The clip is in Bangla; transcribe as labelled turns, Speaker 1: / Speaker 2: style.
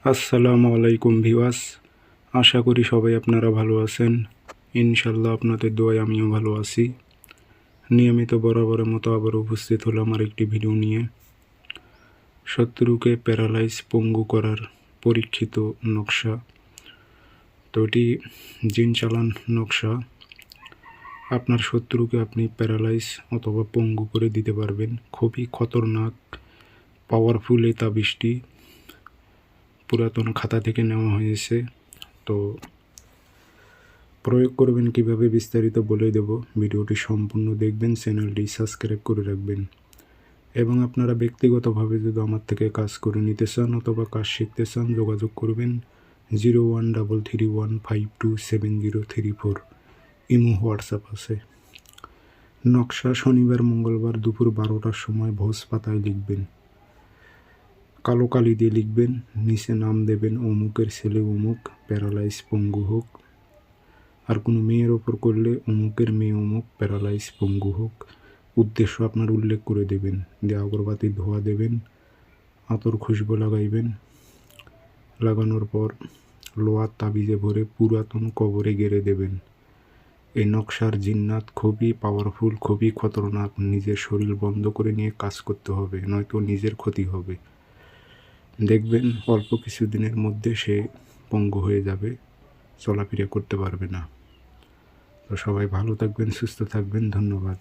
Speaker 1: আসসালামু আলাইকুম ভিউয়ার্স, আশা করি সবাই আপনারা ভালো আছেন। ইনশাল্লাহ আপনাদের দোয়ায় আমিও ভালো আছি। নিয়মিত বরাবরের মতো আবার উপস্থিত হলাম আরেকটি ভিডিও নিয়ে। শত্রুকে প্যারালাইজ পঙ্গু করার পরীক্ষিত নকশা। তো এটি জিন চালান নকশা। আপনার শত্রুকে আপনি প্যারালাইজ অথবা পঙ্গু করে দিতে পারবেন। খুবই খতরনাক পাওয়ারফুল এই তাবিজটি পুরাতন খাতা থেকে নেওয়া হয়েছে। তো প্রয়োগ করবেন কিভাবে বিস্তারিত বলে দেব। ভিডিওটি সম্পূর্ণ দেখবেন, চ্যানেলটি সাবস্ক্রাইব করে রাখবেন। এবং আপনারা ব্যক্তিগতভাবে যদি আমার থেকে কাজ করে নিতে চান অথবা কাজ শিখতে চান, যোগাযোগ করবেন 0133152703 ইমো হোয়াটসঅ্যাপ আছে। নকশা শনিবার মঙ্গলবার দুপুর 12টার সময় ভোজ পাতায় লিখবেন, কালো কালি দিয়ে লিখবেন, নিচে নাম দেবেন অমুকের ছেলে অমুক, প্যারালাইজ পঙ্গু হোক। আর কোনো মেয়ের ওপর করলে অমুকের মেয়ে অমুক, প্যারালাইজ পঙ্গু হোক। উদ্দেশ্য আপনার উল্লেখ করে দেবেন, দিয়ে আগরবাতি ধোয়া দেবেন, আতর খুশবু লাগাইবেন। লাগানোর পর লোহার তাবিজে ভরে পুরাতন কবরে গেড়ে দেবেন। এই নকশার জিন্নাত খুবই পাওয়ারফুল, খুবই খতরনাক। নিজের শরীর বন্ধ করে নিয়ে কাজ করতে হবে, নয়তো নিজের ক্ষতি হবে। দেখবেন অল্প কিছু দিনের মধ্যে সে পঙ্গু হয়ে যাবে, চলাফেরা করতে পারবে না। তো সবাই ভালো থাকবেন, সুস্থ থাকবেন। ধন্যবাদ।